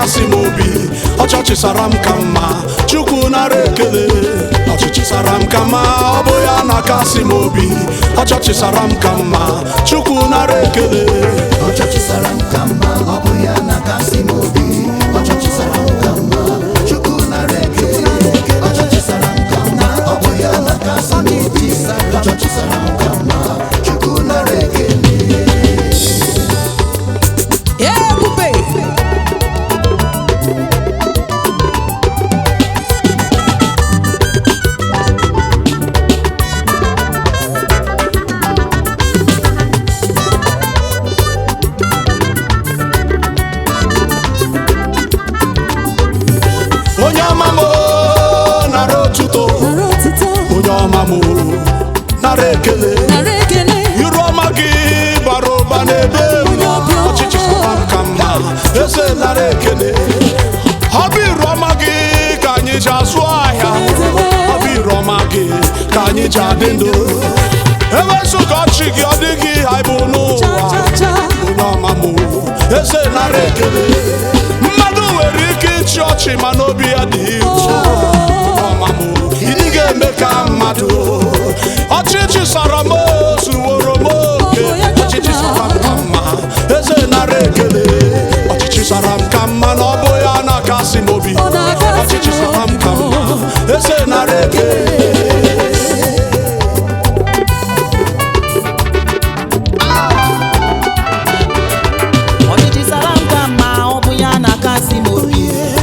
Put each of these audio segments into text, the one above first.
na-akasị m obi. Ọchịchị sara m ka mma, Chukwu nara ekele. Ọchịchị sara m ka mma, ọ bụ ya na-akasị m obi. Ọchịchị sara m ka mma, Chukwu nara ekele. Ọchịchị sara m ka mma, ọ bụ ya na-akasị m obi. Ọchịchị sara m ka mma, Chukwu nara ekele. Ọchịchị sara m ka mma, ọ bụ ya na-akasị m obi. Ọchịchị sara m ka mma, Chukwu nara ekele. Onye ọma m nara otuto, onye ọma m nara ekele. Iru ọma gị bara ụba n'ebe m nọ. Ọchịchị sara m ka mma, eze nara ekele. Ọ bụ iru ọma gị ka anyị ji azụ ahịa, ọ bụ iru ọma gị ka anyị ji adị ndụ. Ewezuga ọchị gị ọ dịghị anyị bụ n'ụwa. Onye ọma m eze nara ekele. Mmadụ nwere ike ịchị ọchị ma n'obi ya dị ụtọ. Ọma m ịdị ga-eme ka mmadụ. Ọchịchị sara m zuworo m oke. Ọchịchị sara m ka mma, eze nara ekele. Ọchịchị sara m ka mma na ọ bụ ya na-akasị m obi. Ọchịchị sara m ka mma, eze nara ekele.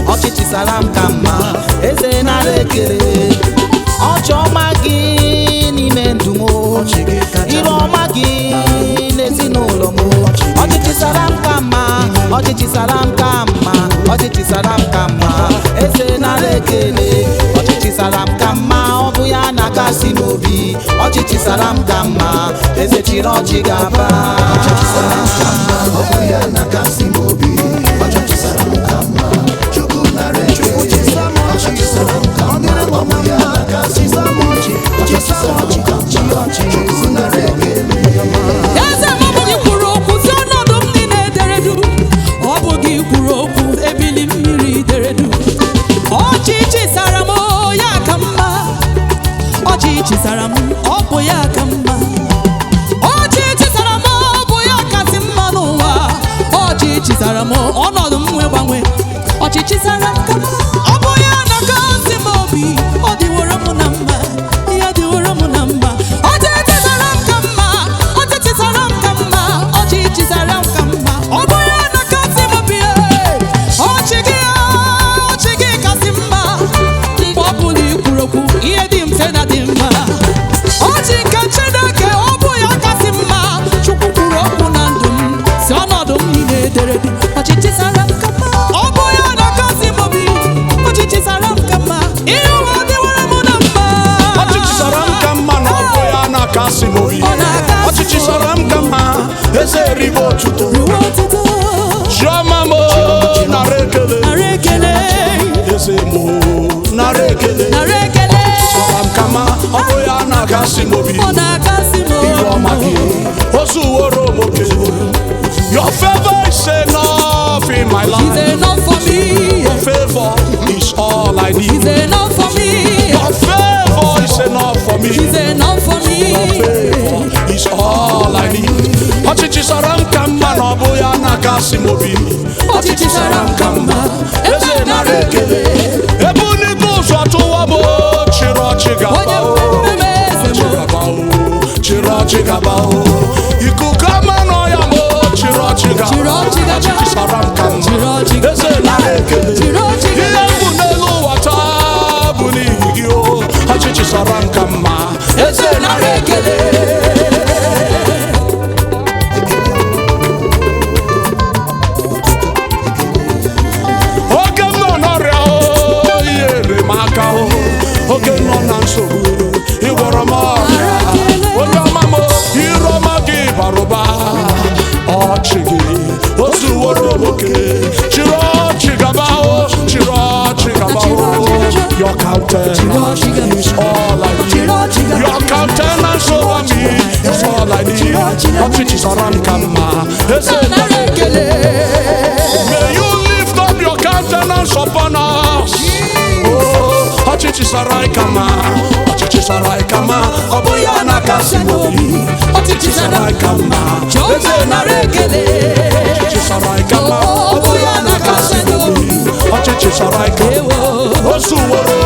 Ọchịchị sara m ka mma, eze nara ekele. Ọchị ọma gị n'ime ndụ m, iru ọma gị n'ezinụlọ m. Ọchịchị sara m ka mma, ọchịchị sara m ka mma, ọchịchị sara m ka mma, eze nara ekele. Ọchịchị sara m ka mma, ọ bụ ya na-akasị m obi. Ọchịchị sara m ka mma, eze chịrị ọchị gaba. Ọchịchị sara m ka mma, ọ bụ ya na-akasị m obi. Ọchịchị sara m ka mma, Chukwu nara ekele. Ọchịchị sara m ka mma, ọ bụ ya na-akasị m obi. Ọchịchị sara m ka mma, Chukwu nara ekele. Eze m ọ bụghị kwuru okwu si ọnọdụ m niile dere du. Ọ bụghị kwuru okwu ebili mmiri dere du. Ọchịchị sara m ya ka mma. Ọchịchị sara m ọ bụ ya ka mma. Ọchịchị sara m ọ bụ ya kasị mma n'ụwa. Ọchịchị sara m ọnọdụ m nwe gbanwe. Ọchịchị sara m ka mma, ọ bụ ya na-akasị m obi. Ọ dịworo m na mma, ya dịworo m na mma. Ọchịchị sara m ka mma, ọchịchị sara m ka mma, ọchịchị sara m ka mma, ọ bụ ya na-akasị m obi. Ọchị gị kasị mma. Mgbe ọ bụla i kwuru okwu, ihe dị mfe na dị mma. Ọchị nke Chineke, ọ bụ ya kasị mma. Chukwu kwuru okwu na ndụ m, si ọnọdụ m niile dere du. Ọchịchị sara m ka mma, ọ bụ ya na-akasị m obi. Ọchịchị sara m ka mma, ihe ụwa dịwara m na mma. Ọchịchị sara m ka mma na ọ bụ ya na-akasị m obi. Ọchịchị sara m ka mma, eze eribe otuto. Chioma m nara ekele. Eze m nara ekele. Ọchịchị sara m ka mma, ọ bụ ya na-akasị m obi. Iru ọma gị o zuworo m oke. Your favor is enough in my life. It's enough for me. Your favor is all I need. It's enough for me. Your favor is enough for me. It's enough for me. Your favor is all I need. Ọchịchị sara m ka mma na ọ bụ ya na-akasị m obi. Ọchịchị sara m ka mma, eze nara ekele. Ebe n'igwe ụzọ tụwa m, chịrị ọchị gaba o. Chịrị ọchị gaba o. Ikuku ama n'ọya m, chịrị ọchị gaba. Ọchịchị sara m ka mma, eze nara ekele. Ihe mbụ n'elu ụwa taa bụ n'ihi gị o. Ọchịchị sara m ka mma, eze nara ekele. Oge m nọ n'ọrịa o, inyere m aka o. Oge m nọ na nsogbu, ịgwọrọ m ọrịa. Onye ọma m, iru ọma gị bara ụba. Ọchị gị o zuworo m oke. Chịrị ọchị gaba o, chịrị ọchị gaba o. Your countenance is all I need. Your countenance over me is all I need. Ọchịchị sara m ka mma, eze nara ekele. May you lift up your countenance. ọchịchị sara anyị ka mma, ọchịchị sara anyị ka mma, ọ bụ ya na-akasị m obi. Ọchịchị sara anyị ka mma, eze nara ekele. Ọchịchị sara anyị ka mma, ọ bụ ya na-akasị m obi. Ọchịchị sara anyị ka mma, o zuworo